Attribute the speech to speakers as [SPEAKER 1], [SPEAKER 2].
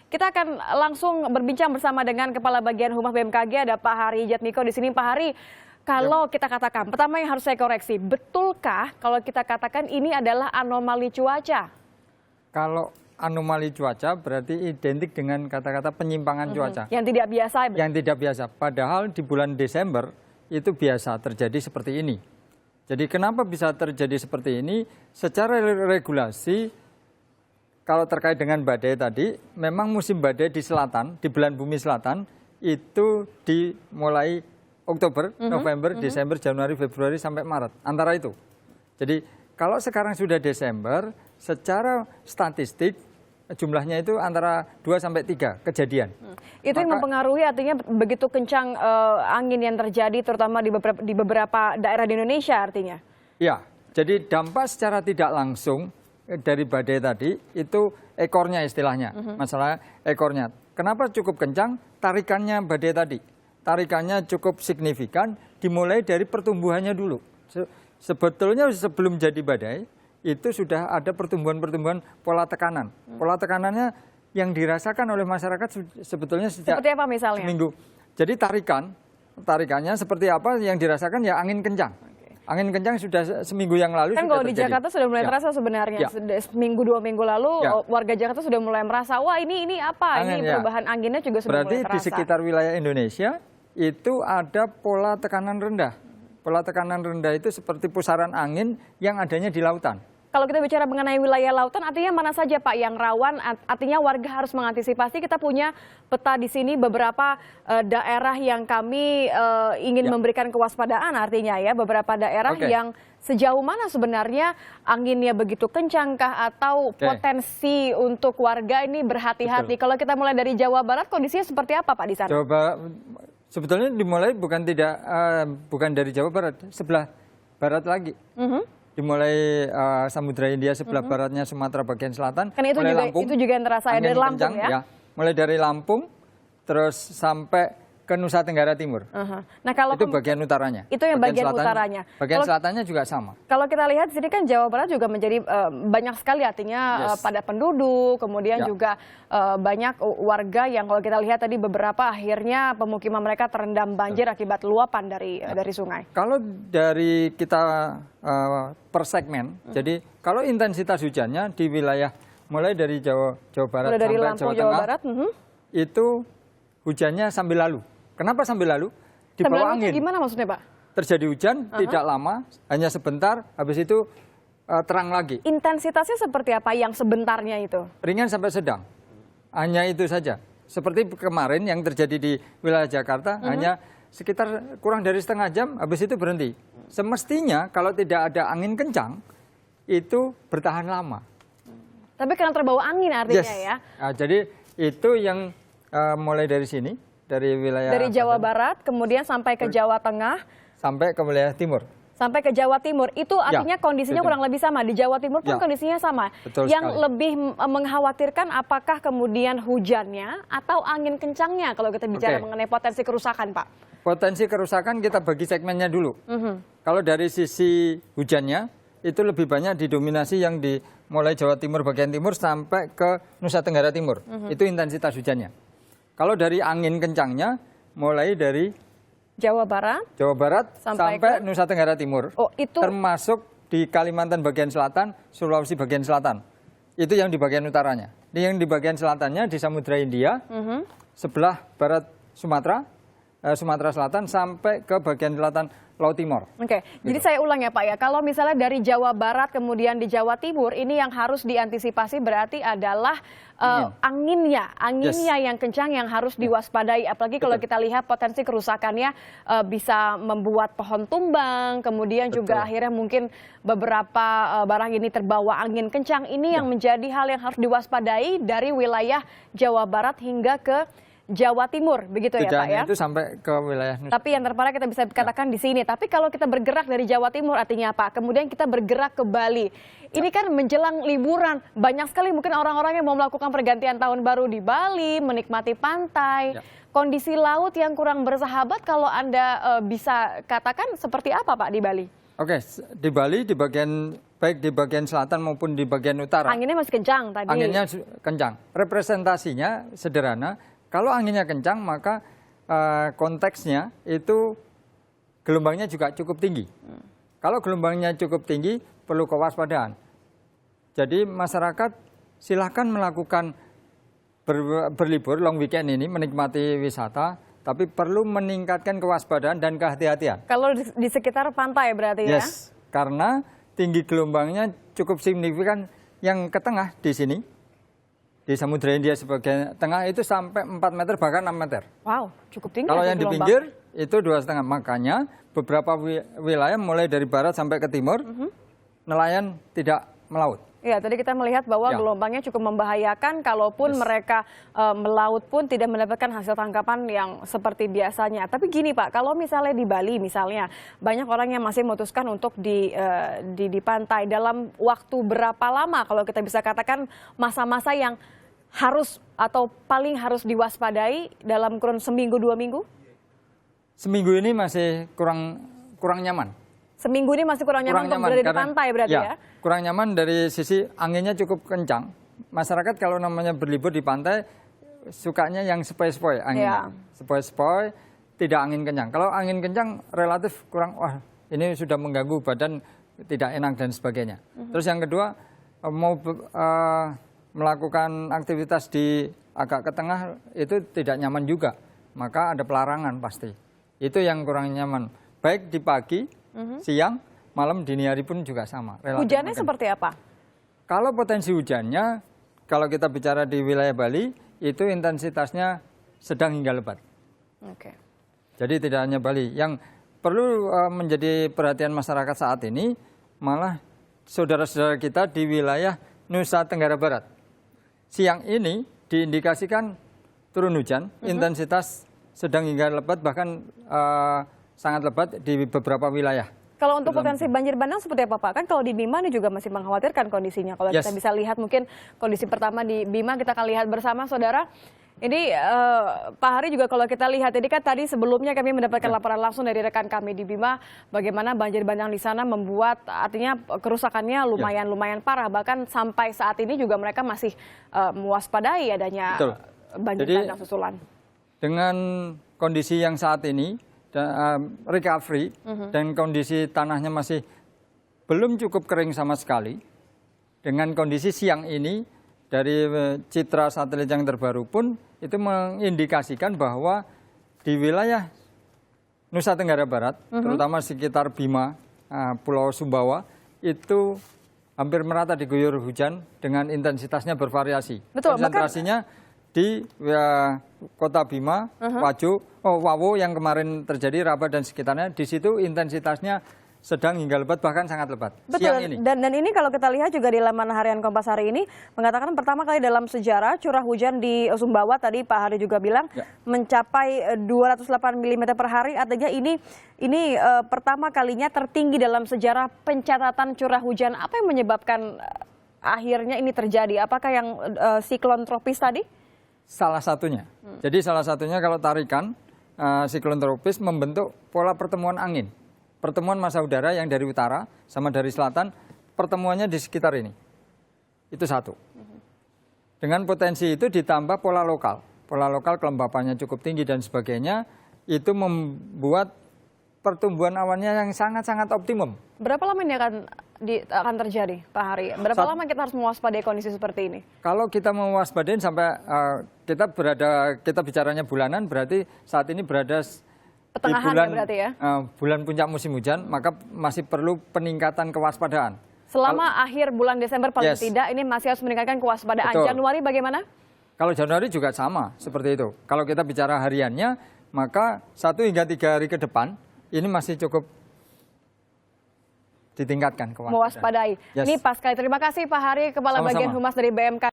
[SPEAKER 1] Kita akan langsung berbincang bersama dengan Kepala Bagian Humas BMKG, ada Pak Hari Jatmiko di sini. Pak Hari, kalau kita katakan, pertama yang harus saya koreksi, betulkah kalau kita katakan ini adalah anomali cuaca? Kalau
[SPEAKER 2] anomali cuaca berarti identik dengan kata-kata penyimpangan cuaca.
[SPEAKER 1] Yang tidak biasa.
[SPEAKER 2] Yang tidak biasa. Padahal di bulan Desember itu biasa terjadi seperti ini. Jadi kenapa bisa terjadi seperti ini? Secara regulasi, kalau terkait dengan badai tadi, memang musim badai di selatan, di belahan bumi selatan, itu dimulai Oktober, November, Desember, Januari, Februari, sampai Maret. Antara itu. Jadi kalau sekarang sudah Desember, secara statistik, jumlahnya itu antara 2 sampai 3 kejadian.
[SPEAKER 1] Itu yang mempengaruhi, artinya begitu kencang angin yang terjadi terutama di beberapa daerah di Indonesia artinya?
[SPEAKER 2] Ya, jadi dampak secara tidak langsung dari badai tadi itu ekornya istilahnya, masalah ekornya. Kenapa cukup kencang? Tarikannya badai tadi. Tarikannya cukup signifikan, dimulai dari pertumbuhannya dulu. Sebetulnya sebelum jadi badai, itu sudah ada pertumbuhan-pertumbuhan pola tekanan. Pola tekanannya yang dirasakan oleh masyarakat sebetulnya sejak
[SPEAKER 1] seperti apa misalnya?
[SPEAKER 2] Seminggu. Jadi tarikannya seperti apa yang dirasakan ya angin kencang. Angin kencang sudah seminggu yang lalu.
[SPEAKER 1] Kan kalau di Jakarta sudah mulai terasa sebenarnya. Seminggu 2 minggu lalu warga Jakarta sudah mulai merasa, wah ini apa? Ini perubahan anginnya juga sudah mulai terasa.
[SPEAKER 2] Berarti di sekitar wilayah Indonesia itu ada pola tekanan rendah. Pola tekanan rendah itu seperti pusaran angin yang adanya di lautan.
[SPEAKER 1] Kalau kita bicara mengenai wilayah lautan, artinya mana saja Pak yang rawan? Artinya warga harus mengantisipasi. Kita punya peta di sini beberapa daerah yang kami ingin memberikan kewaspadaan, artinya ya beberapa daerah yang sejauh mana sebenarnya anginnya begitu kencangkah atau potensi untuk warga ini berhati-hati. Kalau kita mulai dari Jawa Barat, kondisinya seperti apa Pak di sana?
[SPEAKER 2] Sebetulnya dimulai bukan dari Jawa Barat, sebelah barat lagi. Dimulai Samudra Hindia sebelah baratnya Sumatera bagian selatan.
[SPEAKER 1] Kan itu juga yang terasa ya, dari Lampung ya?
[SPEAKER 2] Mulai dari Lampung, terus sampai ke Nusa Tenggara Timur.
[SPEAKER 1] Nah, kalau
[SPEAKER 2] itu bagian utaranya.
[SPEAKER 1] Itu yang bagian utaranya.
[SPEAKER 2] Bagian selatannya juga sama.
[SPEAKER 1] Kalau kita lihat di sini kan Jawa Barat juga menjadi banyak sekali artinya pada penduduk, kemudian juga banyak warga yang kalau kita lihat tadi beberapa akhirnya pemukiman mereka terendam banjir akibat luapan dari sungai.
[SPEAKER 2] Kalau dari kita per segmen, jadi kalau intensitas hujannya di wilayah mulai dari Jawa Barat
[SPEAKER 1] dari
[SPEAKER 2] sampai
[SPEAKER 1] Lampung,
[SPEAKER 2] Jawa Tengah,
[SPEAKER 1] Barat,
[SPEAKER 2] itu hujannya sambil lalu. Kenapa sambil lalu? Di bawah angin.
[SPEAKER 1] Gimana maksudnya Pak?
[SPEAKER 2] Terjadi hujan, tidak lama, hanya sebentar, habis itu terang lagi.
[SPEAKER 1] Intensitasnya seperti apa yang sebentarnya itu?
[SPEAKER 2] Ringan sampai sedang. Hanya itu saja. Seperti kemarin yang terjadi di wilayah Jakarta, hanya sekitar kurang dari setengah jam, habis itu berhenti. Semestinya kalau tidak ada angin kencang, itu bertahan lama.
[SPEAKER 1] Tapi karena terbawa angin artinya ya?
[SPEAKER 2] Nah, jadi itu yang mulai dari sini, dari wilayah
[SPEAKER 1] Jawa Barat, kemudian sampai ke Jawa Tengah,
[SPEAKER 2] sampai ke wilayah Timur.
[SPEAKER 1] Sampai ke Jawa Timur, itu artinya kondisinya kurang lebih sama. Di Jawa Timur pun kondisinya sama. Yang lebih mengkhawatirkan apakah kemudian hujannya atau angin kencangnya kalau kita bicara mengenai potensi kerusakan, Pak?
[SPEAKER 2] Potensi kerusakan kita bagi segmennya dulu. Kalau dari sisi hujannya, itu lebih banyak didominasi yang di mulai Jawa Timur bagian timur sampai ke Nusa Tenggara Timur. Itu intensitas hujannya. Kalau dari angin kencangnya, mulai dari
[SPEAKER 1] Jawa Barat
[SPEAKER 2] sampai Nusa Tenggara Timur. Termasuk di Kalimantan bagian selatan, Sulawesi bagian selatan. Itu yang di bagian utaranya. Yang di bagian selatannya di Samudra Hindia, sebelah barat Sumatera Selatan sampai ke bagian selatan Laut Timor.
[SPEAKER 1] Jadi saya ulang ya Pak ya, kalau misalnya dari Jawa Barat kemudian di Jawa Timur, ini yang harus diantisipasi berarti adalah anginnya yang kencang yang harus diwaspadai. Apalagi kalau kita lihat potensi kerusakannya bisa membuat pohon tumbang, kemudian juga akhirnya mungkin beberapa barang ini terbawa angin kencang. Ini yang menjadi hal yang harus diwaspadai dari wilayah Jawa Barat hingga ke Jawa Timur, begitu ya Pak ya?
[SPEAKER 2] Itu sampai ke wilayah Nusa.
[SPEAKER 1] Tapi yang terparah kita bisa katakan di sini. Tapi kalau kita bergerak dari Jawa Timur artinya apa? Kemudian kita bergerak ke Bali. Ini kan menjelang liburan. Banyak sekali mungkin orang-orang yang mau melakukan pergantian tahun baru di Bali, menikmati pantai. Kondisi laut yang kurang bersahabat kalau Anda bisa katakan seperti apa Pak di Bali?
[SPEAKER 2] Di Bali di bagian baik di bagian selatan maupun di bagian utara.
[SPEAKER 1] Anginnya masih kencang tadi.
[SPEAKER 2] Anginnya kencang. Representasinya sederhana, kalau anginnya kencang maka konteksnya itu gelombangnya juga cukup tinggi. Kalau gelombangnya cukup tinggi, perlu kewaspadaan. Jadi masyarakat silakan melakukan berlibur long weekend ini, menikmati wisata, tapi perlu meningkatkan kewaspadaan dan kehati-hatian.
[SPEAKER 1] Kalau di sekitar pantai berarti ya?
[SPEAKER 2] Yes, karena tinggi gelombangnya cukup signifikan. Yang ke tengah di sini, di Samudra Hindia sebagai tengah itu sampai 4 meter bahkan 6 meter.
[SPEAKER 1] Wow, cukup tinggi.
[SPEAKER 2] Kalau yang di pinggir itu 2,5. Makanya beberapa wilayah mulai dari barat sampai ke timur, nelayan tidak melaut.
[SPEAKER 1] Ya, tadi kita melihat bahwa gelombangnya cukup membahayakan, kalaupun mereka melaut pun tidak mendapatkan hasil tangkapan yang seperti biasanya. Tapi gini Pak, kalau misalnya di Bali misalnya, banyak orang yang masih memutuskan untuk di pantai. Dalam waktu berapa lama kalau kita bisa katakan masa-masa yang harus atau paling harus diwaspadai dalam kurun seminggu 2 minggu?
[SPEAKER 2] Seminggu ini masih kurang nyaman.
[SPEAKER 1] Seminggu ini masih kurang nyaman untuk berada di pantai berarti ya?
[SPEAKER 2] Kurang nyaman dari sisi anginnya cukup kencang. Masyarakat kalau namanya berlibur di pantai, sukanya yang sepoi-sepoi anginnya. Sepoi-sepoi, tidak angin kencang. Kalau angin kencang relatif kurang, wah ini sudah mengganggu badan, tidak enak dan sebagainya. Terus yang kedua, mau melakukan aktivitas di agak ke tengah itu tidak nyaman juga. Maka ada pelarangan pasti. Itu yang kurang nyaman. Baik di pagi, siang, malam, dini hari pun juga sama.
[SPEAKER 1] Hujannya seperti apa?
[SPEAKER 2] Kalau potensi hujannya, kalau kita bicara di wilayah Bali, itu intensitasnya sedang hingga lebat.
[SPEAKER 1] Oke.
[SPEAKER 2] Jadi tidak hanya Bali. Yang perlu menjadi perhatian masyarakat saat ini, malah saudara-saudara kita di wilayah Nusa Tenggara Barat. Siang ini diindikasikan turun hujan, intensitas sedang hingga lebat, bahkan sangat lebat di beberapa wilayah.
[SPEAKER 1] Kalau untuk potensi banjir bandang seperti apa Pak? Kan kalau di Bima ini juga masih mengkhawatirkan kondisinya. Kalau kita bisa lihat mungkin kondisi pertama di Bima kita akan lihat bersama saudara. Ini Pak Hari juga kalau kita lihat ini kan tadi sebelumnya kami mendapatkan laporan langsung dari rekan kami di Bima bagaimana banjir bandang di sana membuat artinya kerusakannya lumayan parah. Bahkan sampai saat ini juga mereka masih mewaspadai adanya banjir bandang susulan.
[SPEAKER 2] Dengan kondisi yang saat ini, recovery dan kondisi tanahnya masih belum cukup kering sama sekali. Dengan kondisi siang ini dari citra satelit yang terbaru pun itu mengindikasikan bahwa di wilayah Nusa Tenggara Barat, terutama sekitar Bima, Pulau Sumbawa, itu hampir merata diguyur hujan dengan intensitasnya bervariasi.
[SPEAKER 1] Betul,
[SPEAKER 2] konsentrasinya di Kota Bima, Wawo yang kemarin terjadi, Rabat dan sekitarnya, di situ intensitasnya sedang hingga lebat bahkan sangat lebat.
[SPEAKER 1] Betul.
[SPEAKER 2] Siang ini.
[SPEAKER 1] Dan ini kalau kita lihat juga di laman harian Kompas hari ini mengatakan pertama kali dalam sejarah curah hujan di Sumbawa tadi Pak Hari juga bilang mencapai 208 mm per hari. Artinya ini pertama kalinya tertinggi dalam sejarah pencatatan curah hujan. Apa yang menyebabkan akhirnya ini terjadi? Apakah yang siklon tropis tadi?
[SPEAKER 2] Salah satunya. Jadi salah satunya kalau tarikan siklon tropis membentuk pola pertemuan angin. Pertemuan massa udara yang dari utara sama dari selatan, pertemuannya di sekitar ini. Itu satu. Dengan potensi itu ditambah pola lokal. Pola lokal kelembapannya cukup tinggi dan sebagainya, itu membuat pertumbuhan awannya yang sangat-sangat optimum. Berapa lama ini akan terjadi, Pak Hari? Berapa lama kita harus mewaspadai kondisi seperti ini? Kalau kita mewaspadai sampai kita bicaranya bulanan, berarti saat ini berada
[SPEAKER 1] pertengahan
[SPEAKER 2] bulan,
[SPEAKER 1] ya berarti ya?
[SPEAKER 2] Bulan puncak musim hujan, maka masih perlu peningkatan kewaspadaan.
[SPEAKER 1] Selama akhir bulan Desember paling tidak, ini masih harus meningkatkan kewaspadaan. Betul. Januari bagaimana?
[SPEAKER 2] Kalau Januari juga sama, seperti itu. Kalau kita bicara hariannya, maka 1 hingga 3 hari ke depan, ini masih cukup ditingkatkan kewaspadaan.
[SPEAKER 1] Mewaspadai. Ini pas sekali. Terima kasih Pak Hari, Kepala Bagian Humas dari BMK.